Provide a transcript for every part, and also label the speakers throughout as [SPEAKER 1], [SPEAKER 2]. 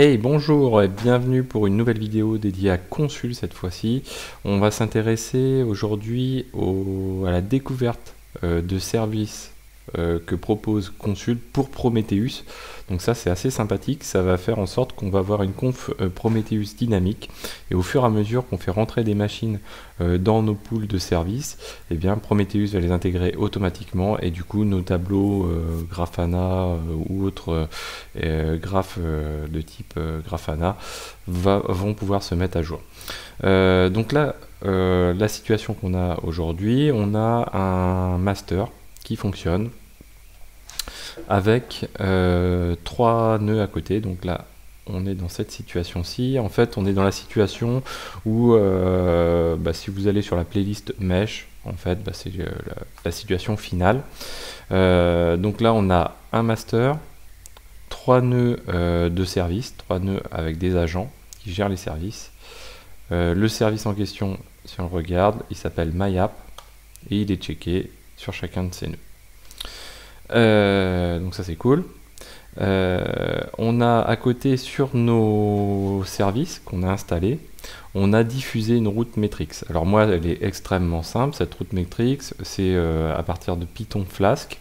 [SPEAKER 1] Hey, bonjour et bienvenue pour une nouvelle vidéo dédiée à Consul cette fois-ci. On va s'intéresser aujourd'hui à la découverte de services que propose Consul pour Prometheus. Donc ça c'est assez sympathique, ça va faire en sorte qu'on va avoir une conf Prometheus dynamique et au fur et à mesure qu'on fait rentrer des machines dans nos pools de services, eh bien Prometheus va les intégrer automatiquement et du coup nos tableaux Grafana ou autres graphes de type Grafana vont pouvoir se mettre à jour. Donc là, la situation qu'on a aujourd'hui, on a un master qui fonctionne avec 3 nœuds à côté. Donc là on est dans cette situation-ci. En fait on est dans la situation où si vous allez sur la playlist mesh, en fait c'est la situation finale. Donc là on a un master, 3 nœuds de service, 3 nœuds avec des agents qui gèrent les services. Le service en question, si on le regarde, il s'appelle MyApp et il est checké sur chacun de ces nœuds. Donc ça c'est cool. On a à côté sur nos services qu'on a installés, on a diffusé une route Metrix. Alors moi elle est extrêmement simple, cette route Metrix, c'est à partir de Python Flask.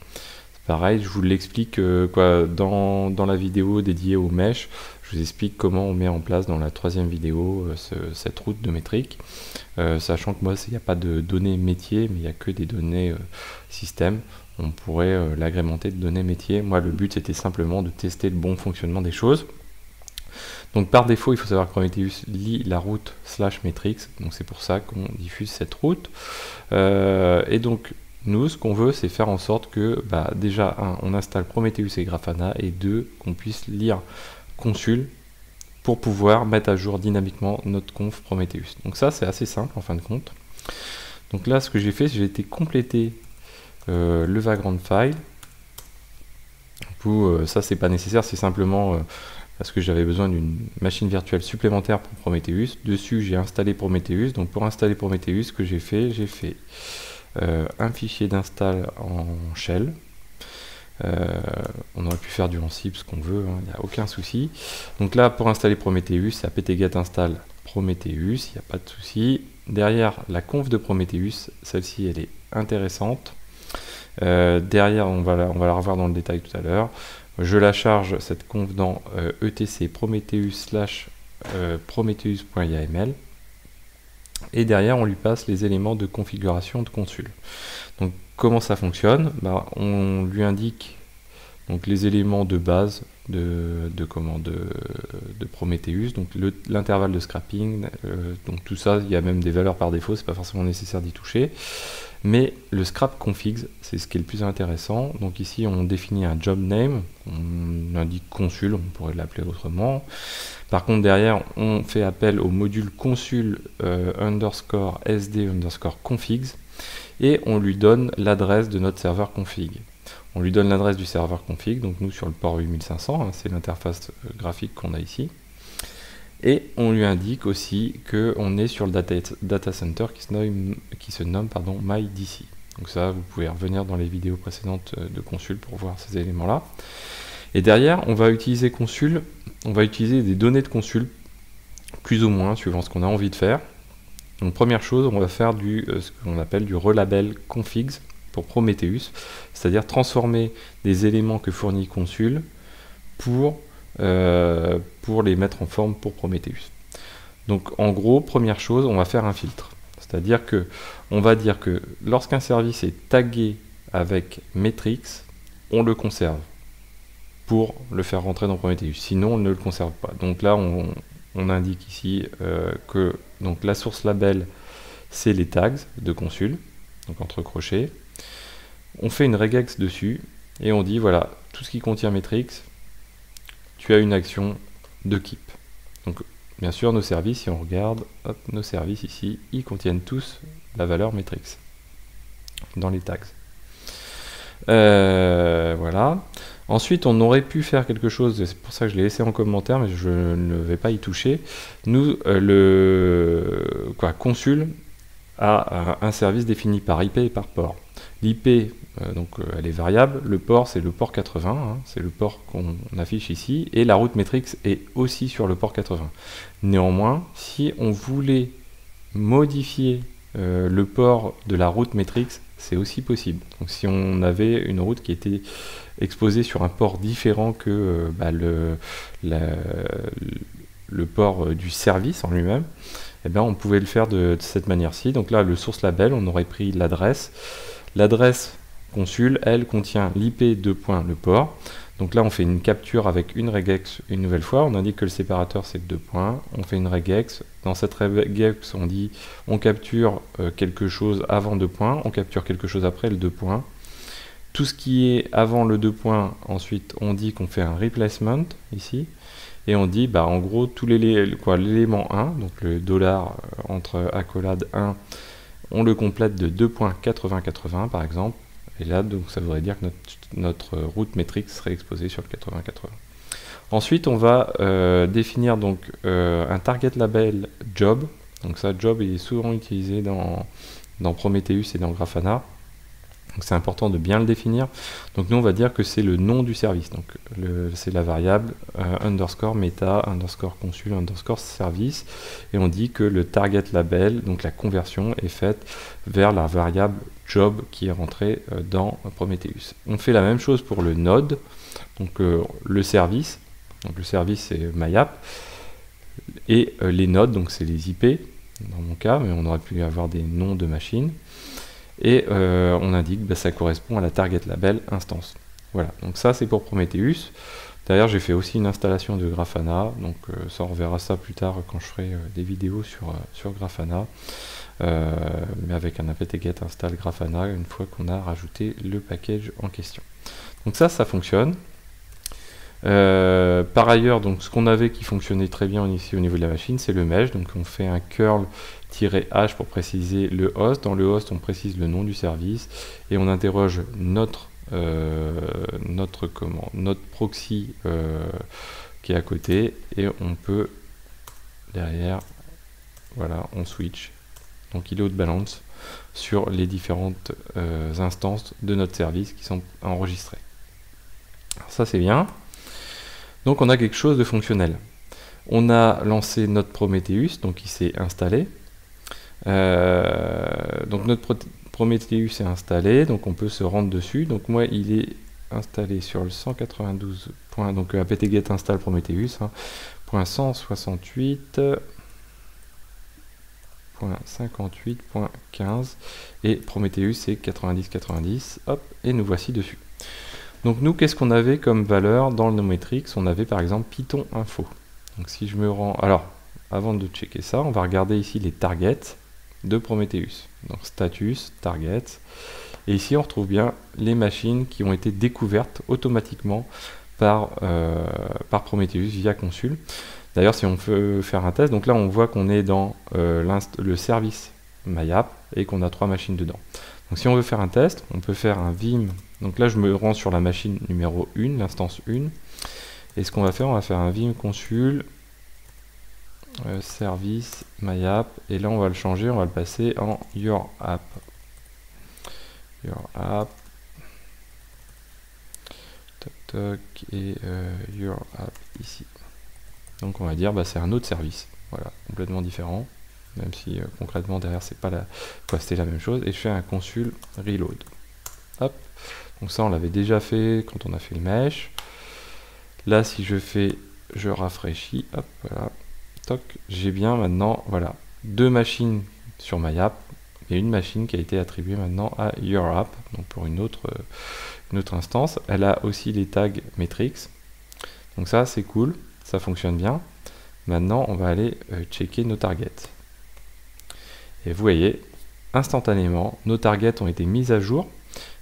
[SPEAKER 1] Pareil, je vous l'explique dans la vidéo dédiée au mesh, je vous explique comment on met en place dans la 3e vidéo cette route de métrique, sachant que moi il n'y a pas de données métiers, mais il n'y a que des données système. On pourrait l'agrémenter de données métiers. Moi le but c'était simplement de tester le bon fonctionnement des choses. Donc par défaut il faut savoir que Prometheus lit la route /metrix, donc c'est pour ça qu'on diffuse cette route. Et donc nous, ce qu'on veut, c'est faire en sorte que, déjà, on installe Prometheus et Grafana, et 2, qu'on puisse lire Consul pour pouvoir mettre à jour dynamiquement notre conf Prometheus. Donc ça, c'est assez simple en fin de compte. Donc là, ce que j'ai fait, j'ai été compléter le vagrant file. Ça, c'est pas nécessaire, c'est simplement parce que j'avais besoin d'une machine virtuelle supplémentaire pour Prometheus. Dessus, j'ai installé Prometheus. Donc pour installer Prometheus, ce que j'ai fait un fichier d'install en shell. On aurait pu faire du Ansible ce qu'on veut, il n'y a aucun souci. Donc là pour installer Prometheus, c'est apt-get install Prometheus, il n'y a pas de souci. Derrière la conf de Prometheus, celle-ci elle est intéressante. Derrière on va la revoir dans le détail tout à l'heure. Je la charge cette conf dans etc prometheus/prometheus.yml. Et derrière on lui passe les éléments de configuration de Consul. Donc comment ça fonctionne? On lui indique donc les éléments de base de Prometheus, donc l'intervalle de scrapping, donc tout ça, il y a même des valeurs par défaut, c'est pas forcément nécessaire d'y toucher. Mais le scrap configs, c'est ce qui est le plus intéressant. Donc ici on définit un job name, on indique Consul, on pourrait l'appeler autrement. Par contre derrière on fait appel au module consul _sd_configs et on lui donne l'adresse de notre serveur config. On lui donne l'adresse du serveur config, donc nous sur le port 8500, c'est l'interface graphique qu'on a ici. Et on lui indique aussi qu'on est sur le data center qui se nomme MyDC. Donc ça, vous pouvez revenir dans les vidéos précédentes de Consul pour voir ces éléments-là. Et derrière, on va utiliser Consul, on va utiliser des données de Consul, plus ou moins, suivant ce qu'on a envie de faire. Donc première chose, on va faire ce qu'on appelle du relabel configs pour Prometheus, c'est-à-dire transformer des éléments que fournit Consul pour les mettre en forme pour Prometheus. Donc en gros, première chose, on va faire un filtre. C'est-à-dire que on va dire que lorsqu'un service est tagué avec Metrix, on le conserve pour le faire rentrer dans Prometheus. Sinon, on ne le conserve pas. Donc là, on indique ici que donc, la source label, c'est les tags de Consul, donc entre crochets. On fait une regex dessus et on dit voilà, tout ce qui contient Metrix, tu as une action de keep. Donc bien sûr nos services, si on regarde, nos services ici, ils contiennent tous la valeur Metrix dans les tags. Voilà. Ensuite on aurait pu faire quelque chose, c'est pour ça que je l'ai laissé en commentaire, mais je ne vais pas y toucher. Nous, Consul a un service défini par IP et par port. L'IP, elle est variable. Le port, c'est le port 80, hein, c'est le port qu'on affiche ici, et la route matrix est aussi sur le port 80. Néanmoins, si on voulait modifier le port de la route matrix, c'est aussi possible. Donc si on avait une route qui était exposée sur un port différent que le port du service en lui-même, eh bien, on pouvait le faire de cette manière-ci. Donc là, le source label, on aurait pris l'adresse. L'adresse consul, elle, contient l'IP de point le port. Donc là, on fait une capture avec une regex une nouvelle fois. On indique que le séparateur, c'est 2 points. On fait une regex. Dans cette regex, on dit on capture quelque chose avant 2 points. On capture quelque chose après le 2 points. Tout ce qui est avant le 2 points, ensuite, on dit qu'on fait un replacement ici. Et on dit, bah, en gros, l'élément 1, donc le dollar entre accolade 1, on le complète de 2.8080 par exemple. Et là, donc, ça voudrait dire que notre route métrique serait exposée sur le 8080. Ensuite, on va définir donc un target label job. Donc ça, job est souvent utilisé dans Prometheus et dans Grafana. Donc c'est important de bien le définir. Donc nous on va dire que c'est le nom du service. Donc c'est la variable underscore meta underscore consul underscore service. Et on dit que le target label, donc la conversion, est faite vers la variable job qui est rentrée dans Prometheus. On fait la même chose pour le node, donc le service. Donc le service c'est MyApp. Et les nodes, donc c'est les IP dans mon cas, mais on aurait pu avoir des noms de machines. Et on indique que ça correspond à la target label instance. Voilà, donc ça c'est pour Prometheus. D'ailleurs j'ai fait aussi une installation de Grafana, donc ça on reverra ça plus tard quand je ferai des vidéos sur Grafana, mais avec un apt-get install Grafana une fois qu'on a rajouté le package en question. Donc ça fonctionne. Par ailleurs, donc ce qu'on avait qui fonctionnait très bien ici au niveau de la machine, c'est le mesh. Donc on fait un curl-h pour préciser le host. Dans le host, on précise le nom du service et on interroge notre proxy qui est à côté et on peut derrière, voilà, on switch. Donc il est load balance sur les différentes instances de notre service qui sont enregistrées. Alors ça c'est bien. Donc on a quelque chose de fonctionnel. On a lancé notre Prometheus, donc il s'est installé. Donc notre Prometheus est installé, donc on peut se rendre dessus. Donc moi il est installé sur le 192. Donc apt-get install Prometheus, hein, .168.58.15 et Prometheus c'est 90.90. Hop, et nous voici dessus. Donc nous, qu'est-ce qu'on avait comme valeur dans le nometrix? On avait par exemple Python info. Donc si je me rends... Alors, avant de checker ça, on va regarder ici les targets de Prometheus. Donc status, target. Et ici, on retrouve bien les machines qui ont été découvertes automatiquement par Prometheus via consul. D'ailleurs, si on veut faire un test, donc là, on voit qu'on est dans le service MyApp et qu'on a 3 machines dedans. Donc si on veut faire un test, on peut faire un vim. Donc là, je me rends sur la machine numéro 1, l'instance 1. Et ce qu'on va faire, on va faire un vim consul service MyApp. Et là, on va le changer, on va le passer en your app. Your app. Toc toc. Et your app ici. Donc on va dire, bah, c'est un autre service. Voilà, complètement différent. Même si concrètement derrière c'est pas c'était la même chose. Et je fais un consul reload. Hop. Donc ça on l'avait déjà fait quand on a fait le mesh. Là si je rafraîchis, hop, voilà, toc, j'ai bien maintenant, voilà, 2 machines sur MyApp et une machine qui a été attribuée maintenant à YourApp, donc pour une autre instance. Elle a aussi les tags metrics. Donc ça c'est cool, ça fonctionne bien. Maintenant on va aller checker nos targets. Et vous voyez, instantanément, nos targets ont été mis à jour.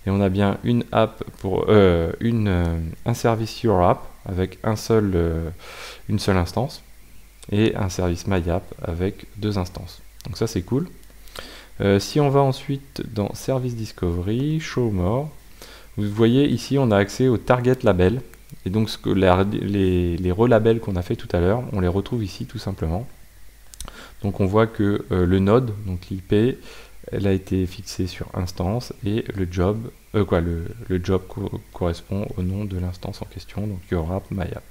[SPEAKER 1] Et on a bien une app pour un service YourApp avec une seule instance. Et un service MyApp avec 2 instances. Donc ça c'est cool. Si on va ensuite dans Service Discovery, Show More, vous voyez ici on a accès au Target Label. Et donc les relabels qu'on a fait tout à l'heure, on les retrouve ici tout simplement. Donc on voit que le node, donc l'IP, elle a été fixée sur instance et le job le job correspond au nom de l'instance en question, donc yourapp myapp.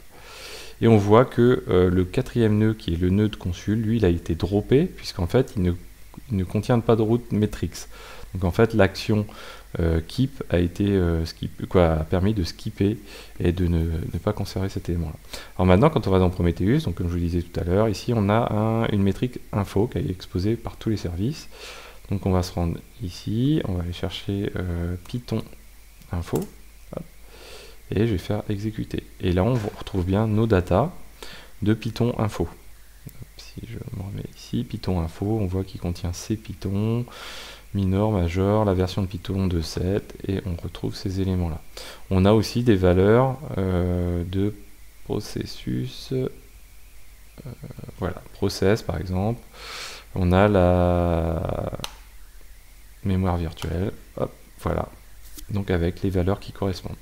[SPEAKER 1] Et on voit que le quatrième nœud, qui est le nœud de consul, lui, il a été droppé, puisqu'en fait, il ne contient pas de route matrix. Donc en fait, l'action keep a été a permis de skipper et de ne pas conserver cet élément-là. Alors maintenant, quand on va dans Prometheus, donc comme je vous le disais tout à l'heure, ici on a une métrique info qui est exposée par tous les services. Donc on va se rendre ici, on va aller chercher Python info, hop, et je vais faire exécuter. Et là on retrouve bien nos datas de Python info. Si je me remets ici, Python info, on voit qu'il contient CPython, minor, major, la version de Python 2.7, et on retrouve ces éléments-là. On a aussi des valeurs de processus, voilà, process par exemple. On a la mémoire virtuelle, hop, voilà, donc avec les valeurs qui correspondent.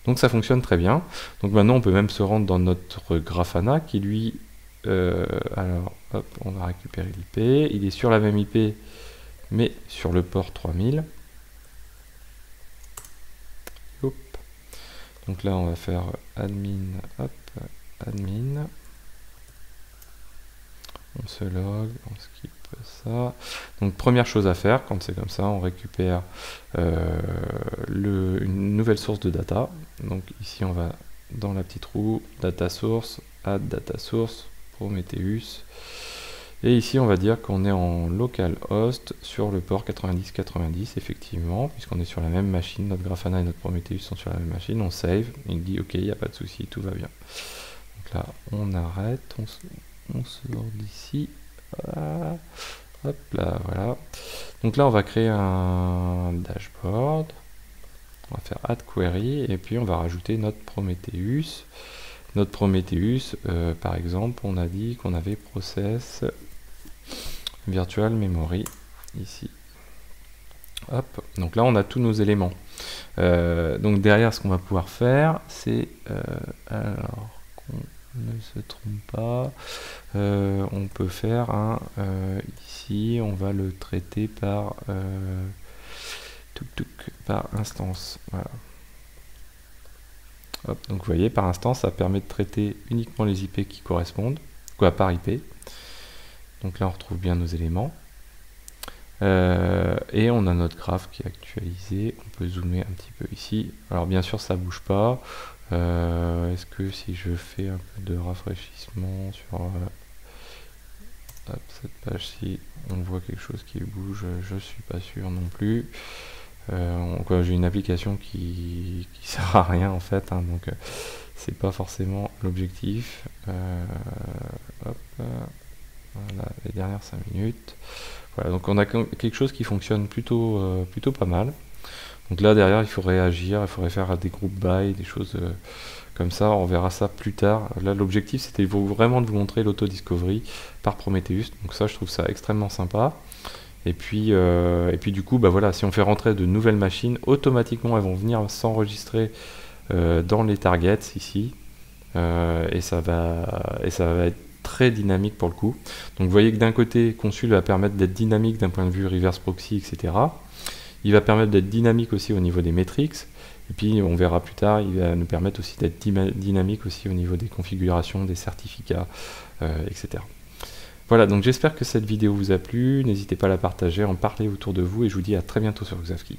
[SPEAKER 1] Donc ça fonctionne très bien. Donc maintenant on peut même se rendre dans notre Grafana qui lui, alors hop, on va récupérer l'IP, il est sur la même IP mais sur le port 3000. Hop. Donc là on va faire admin, hop, admin. On se log, on skip ça. Donc première chose à faire, quand c'est comme ça, on récupère une nouvelle source de data. Donc ici on va dans la petite roue, data source, add data source, Prometheus. Et ici on va dire qu'on est en localhost sur le port 9090, effectivement, puisqu'on est sur la même machine, notre Grafana et notre Prometheus sont sur la même machine, on save, il dit ok, il n'y a pas de souci, tout va bien. Donc là on arrête, on sort d'ici, voilà. Hop là, voilà. Donc là on va créer un dashboard, on va faire add query, et puis on va rajouter notre Prometheus. Notre Prometheus, par exemple, on a dit qu'on avait process virtual memory, ici. Hop, donc là on a tous nos éléments. Donc derrière, ce qu'on va pouvoir faire, c'est, alors qu'on ne se trompe pas, on peut faire un, ici, on va le traiter par, par instance, voilà. Hop, donc vous voyez, par instance, ça permet de traiter uniquement les IP qui correspondent, quoi, par IP. Donc là, on retrouve bien nos éléments. Et on a notre graphe qui est actualisé. On peut zoomer un petit peu ici. Alors bien sûr, ça bouge pas. Est-ce que si je fais un peu de rafraîchissement sur hop, cette page-ci, on voit quelque chose qui bouge? Je suis pas sûr non plus. J'ai une application qui sert à rien en fait, hein, donc c'est pas forcément l'objectif. Voilà, les dernières 5 minutes. Voilà, donc on a quelque chose qui fonctionne plutôt pas mal. Donc là derrière il faudrait agir, il faudrait faire des groupes by, des choses comme ça, on verra ça plus tard. Là l'objectif c'était vraiment de vous montrer l'auto-discovery par Prometheus, donc ça je trouve ça extrêmement sympa. Et puis du coup, bah voilà, si on fait rentrer de nouvelles machines, automatiquement elles vont venir s'enregistrer dans les targets ici, et ça va être très dynamique pour le coup. Donc vous voyez que d'un côté, Consul va permettre d'être dynamique d'un point de vue reverse proxy, etc. Il va permettre d'être dynamique aussi au niveau des metrics, et puis on verra plus tard, il va nous permettre aussi d'être dynamique aussi au niveau des configurations, des certificats, etc. Voilà, donc j'espère que cette vidéo vous a plu, n'hésitez pas à la partager, à en parler autour de vous, et je vous dis à très bientôt sur Xavski.